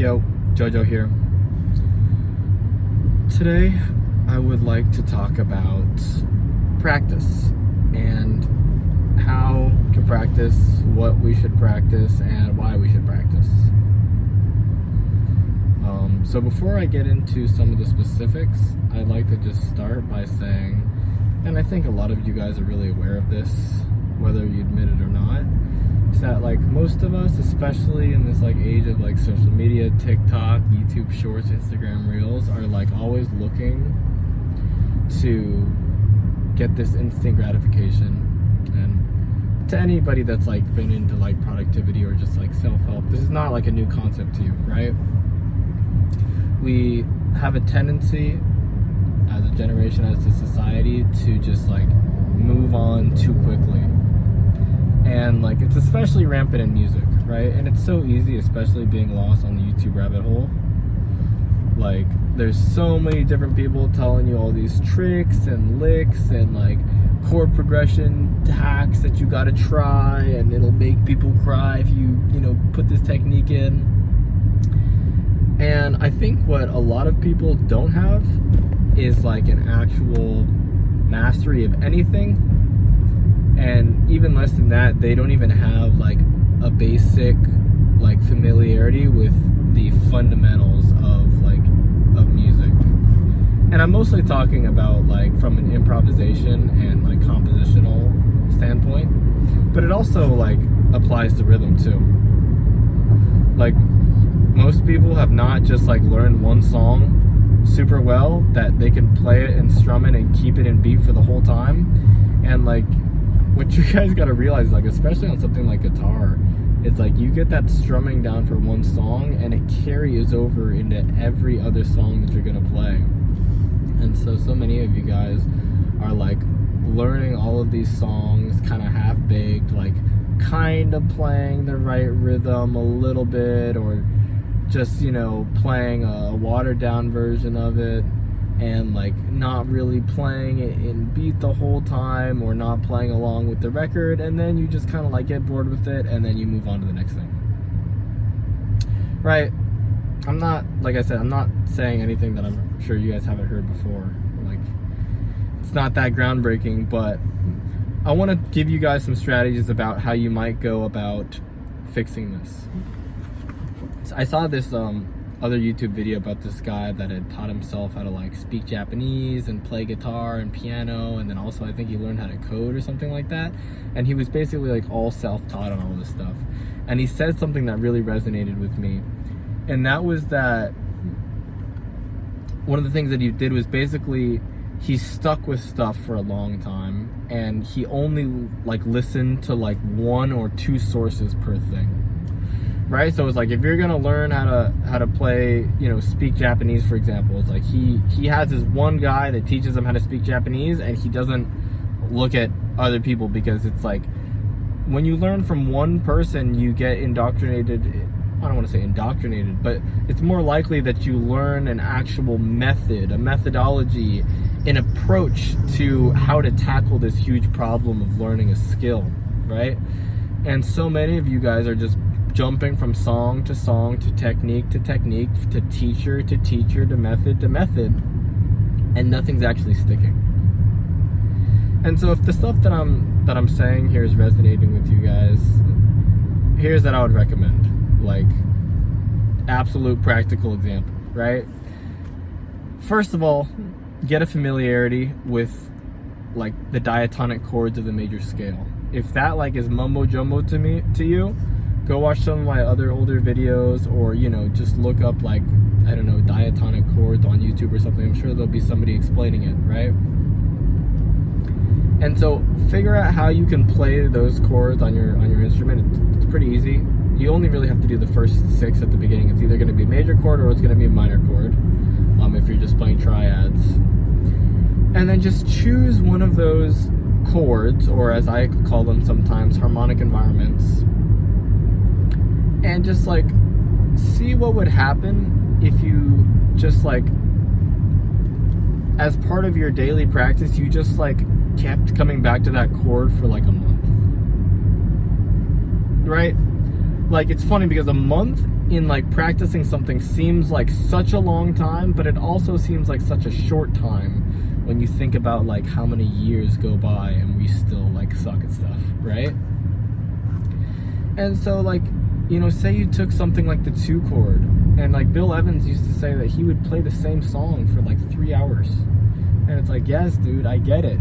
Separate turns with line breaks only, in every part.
Yo, Jojo here. Today, I would like to talk about practice and how to practice, what we should practice, and why we should practice. So before I get into some of the specifics, I'd like to just start by saying, and I think a lot of you guys are really aware of this, whether you admit it or not, is that like most of us, especially in this like age of like social media, TikTok, YouTube Shorts, Instagram Reels, are like always looking to get this instant gratification. And to anybody that's like been into like productivity or just like self-help, this is not like a new concept to you, right? We have a tendency as a generation, as a society, to just like move on too quickly. And like it's especially rampant in music, right? And it's so easy, especially being lost on the YouTube rabbit hole. Like there's so many different people telling you all these tricks and licks and like chord progression hacks that you gotta try, and it'll make people cry if you put this technique in. And I think what a lot of people don't have is like an actual mastery of anything. And even less than that, they don't even have like a basic like familiarity with the fundamentals of music. And I'm mostly talking about like from an improvisation and like compositional standpoint, but it also like applies to rhythm too. Like most people have not just like learned one song super well that they can play it and strum it and keep it in beat for the whole time. And like what you guys got to realize, like especially on something like guitar, it's like you get that strumming down for one song and it carries over into every other song that you're gonna play. And so many of you guys are like learning all of these songs kind of half-baked, like kind of playing the right rhythm a little bit, or just playing a watered down version of it, and like not really playing it in beat the whole time, or not playing along with the record, and then you just kind of like get bored with it and then you move on to the next thing, right? I'm not saying anything that I'm sure you guys haven't heard before. Like it's not that groundbreaking, but I want to give you guys some strategies about how you might go about fixing this. I saw this other YouTube video about this guy that had taught himself how to like speak Japanese and play guitar and piano, and then also I think he learned how to code or something like that. And he was basically like all self-taught on all this stuff. And he said something that really resonated with me, and that was that one of the things that he did was basically he stuck with stuff for a long time, and he only like listened to like one or two sources per thing. Right, so it's like if you're gonna learn how to play, speak Japanese, for example, it's like he has this one guy that teaches him how to speak Japanese, and he doesn't look at other people, because it's like when you learn from one person, you get indoctrinated. I don't want to say indoctrinated, but it's more likely that you learn an actual method, a methodology, an approach to how to tackle this huge problem of learning a skill, right? And so many of you guys are just jumping from song to song, to technique, to teacher to teacher, to method, and nothing's actually sticking. And so if the stuff that I'm saying here is resonating with you guys, here's what I would recommend. Like absolute practical example, right? First of all, get a familiarity with like the diatonic chords of the major scale. If that like is mumbo jumbo to you, go watch some of my other older videos, or just look up like, I don't know, diatonic chords on YouTube or something. I'm sure there'll be somebody explaining it, right? And so figure out how you can play those chords on your instrument. It's pretty easy. You only really have to do the first 6 at the beginning. It's either going to be a major chord or it's going to be a minor chord, if you're just playing triads. And then just choose one of those chords, or as I call them sometimes, harmonic environments, and just like see what would happen if you just like, as part of your daily practice, you just like kept coming back to that chord for like a month, right? Like it's funny because a month in like practicing something seems like such a long time, but it also seems like such a short time when you think about like how many years go by and we still like suck at stuff, right? And so like, you know, say you took something like the 2 chord, and like Bill Evans used to say that he would play the same song for like 3 hours. And it's like, yes, dude, I get it.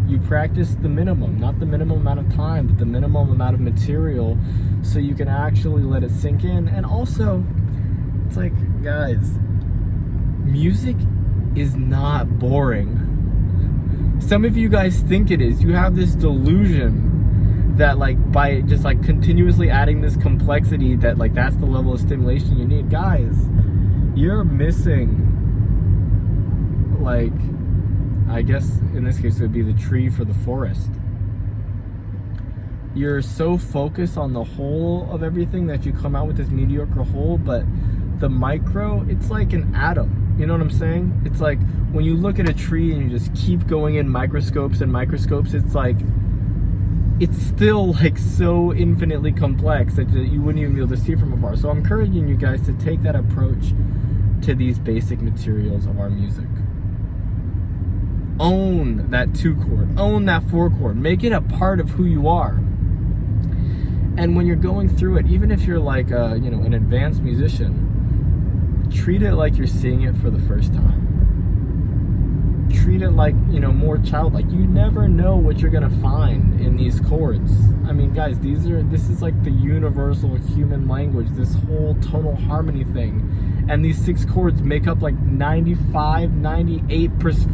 You practice the minimum, not the minimum amount of time, but the minimum amount of material so you can actually let it sink in. And also, it's like, guys, music is not boring. Some of you guys think it is. You have this delusion that like by just like continuously adding this complexity that like that's the level of stimulation you need. Guys, you're missing, like, I guess in this case it would be the tree for the forest. You're so focused on the whole of everything that you come out with this mediocre whole, but the micro, it's like an atom. You know what I'm saying? It's like when you look at a tree and you just keep going in microscopes and microscopes, it's like, it's still like so infinitely complex that you wouldn't even be able to see from afar. So I'm encouraging you guys to take that approach to these basic materials of our music. Own that 2 chord, own that 4 chord, make it a part of who you are. And when you're going through it, even if you're like you know, an advanced musician, treat it like you're seeing it for the first time. Treat it like, you know, more childlike. You never know what you're gonna find in these chords. I mean, guys, this is like the universal human language, this whole tonal harmony thing. And these 6 chords make up like 98%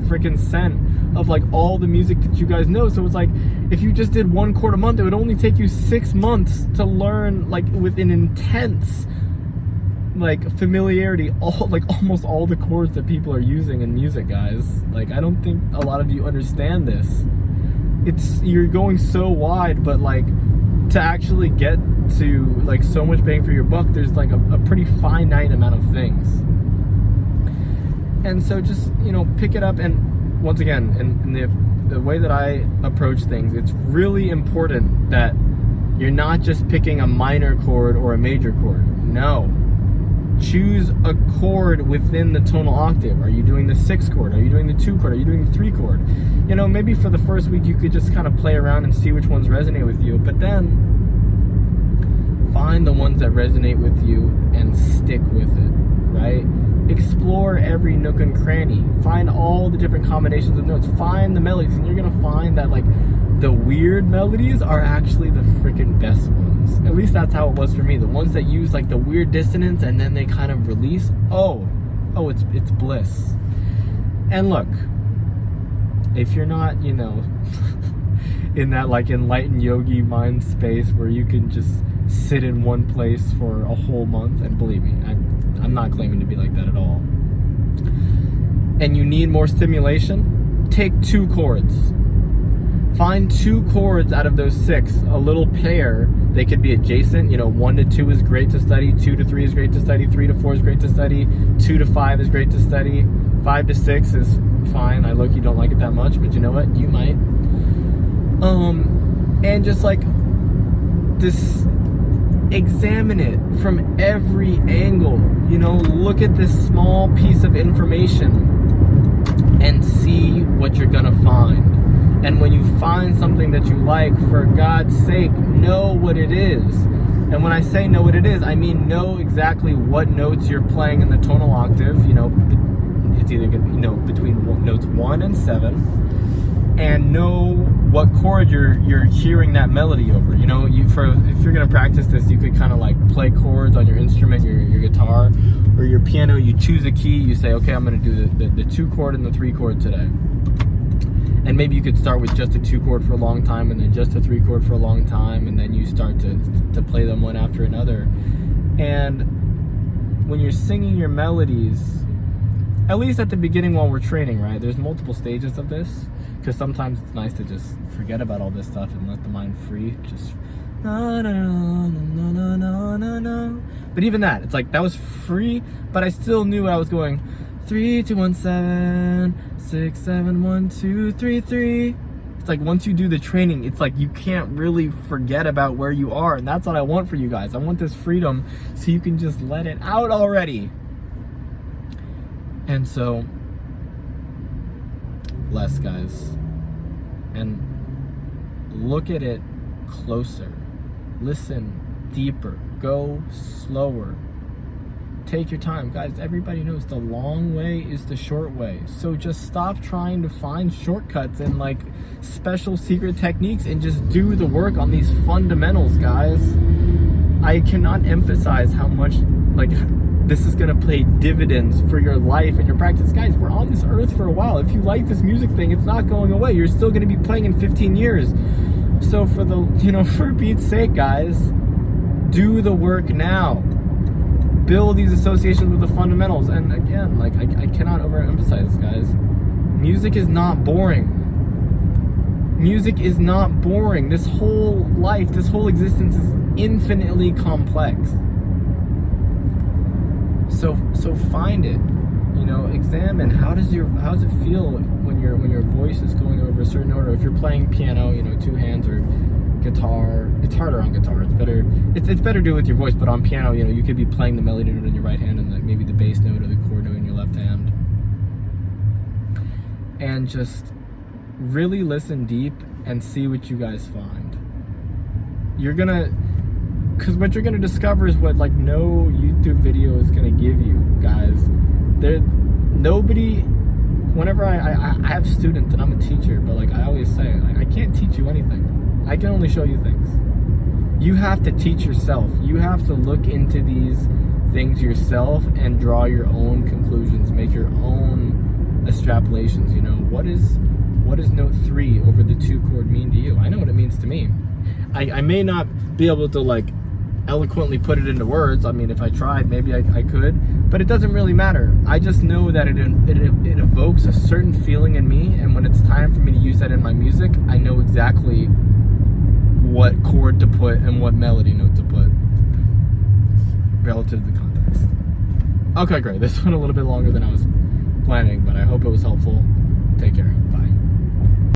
freaking cent of like all the music that you guys know. So it's like, if you just did 1 chord a month, it would only take you 6 months to learn, like with an intense like familiarity, all like almost all the chords that people are using in music, guys. Like, I don't think a lot of you understand this. You're going so wide, but like to actually get to like so much bang for your buck, there's like a pretty finite amount of things. And so just, you know, pick it up. And once again, in the way that I approach things, it's really important that you're not just picking a minor chord or a major chord. No. Choose a chord within the tonal octave. Are you doing the 6 chord? Are you doing the 2 chord? Are you doing the 3 chord? You know, maybe for the first week you could just kind of play around and see which ones resonate with you, but then find the ones that resonate with you and stick with it, right? Explore every nook and cranny. Find all the different combinations of notes. Find the melodies, and you're gonna find that like the weird melodies are actually the freaking best ones. At least that's how it was for me. The ones that use like the weird dissonance and then they kind of release, it's bliss. And look, if you're not, you know, in that like enlightened yogi mind space where you can just sit in one place for a whole month, and believe me, I'm not claiming to be like that at all, and you need more stimulation, take 2 chords. Find 2 chords out of those 6, a little pair. They could be adjacent, you know, 1 to 2 is great to study, 2 to 3 is great to study, 3 to 4 is great to study, 2 to 5 is great to study, 5 to 6 is fine. I low-key don't like it that much, but you know what, you might. And just like this, examine it from every angle, you know, look at this small piece of information and see what you're gonna find. And when you find something that you like, for God's sake, know what it is. And when I say know what it is, I mean know exactly what notes you're playing in the tonal octave. You know, it's either gonna be, you know, between notes 1 and 7, and know what chord you're hearing that melody over. You know, if you're gonna practice this, you could kind of like play chords on your instrument, your guitar, or your piano. You choose a key. You say, okay, I'm gonna do the 2 chord and the 3 chord today. And maybe you could start with just a 2 chord for a long time, and then just a 3 chord for a long time, and then you start to play them one after another. And when you're singing your melodies, at least at the beginning while we're training, right? There's multiple stages of this, because sometimes it's nice to just forget about all this stuff and let the mind free. Just na na na na na na na. But even that, it's like that was free, but I still knew I was going 3 2 1 7 6 7 1 2 3 3 It's like once you do the training, it's like you can't really forget about where you are. And that's what I want for you guys. I want this freedom so you can just let it out already. And so, less, guys. And look at it closer. Listen deeper. Go slower. Take your time. Guys, everybody knows the long way is the short way. So just stop trying to find shortcuts and like special secret techniques and just do the work on these fundamentals, guys. I cannot emphasize how much like this is gonna pay dividends for your life and your practice. Guys, we're on this earth for a while. If you like this music thing, it's not going away. You're still gonna be playing in 15 years. So for the, for Pete's sake, guys, do the work now. Build these associations with the fundamentals. And again, like I cannot overemphasize this, guys. Music is not boring. Music is not boring. This whole life, this whole existence is infinitely complex. So find it. Examine how does it feel when your voice is going over a certain order. If you're playing piano, 2 hands, or guitar, it's harder on guitar. It's better to do it with your voice, but on piano, you could be playing the melody note in your right hand and maybe the bass note or the chord note in your left hand. And just really listen deep and see what you guys find. Because what you're gonna discover is what like no YouTube video is gonna give you, guys. Whenever I have students and I'm a teacher, but like I always say, I can't teach you anything. I can only show you things. You have to teach yourself. You have to look into these things yourself and draw your own conclusions, make your own extrapolations. What does note 3 over the 2 chord mean to you? I know what it means to me. I may not be able to like eloquently put it into words. I mean, if I tried, maybe I could, but it doesn't really matter. I just know that it evokes a certain feeling in me, and when it's time for me to use that in my music, I know exactly what chord to put and what melody note to put relative to the context. Okay, great. This went a little bit longer than I was planning, but I hope it was helpful. Take care. Bye.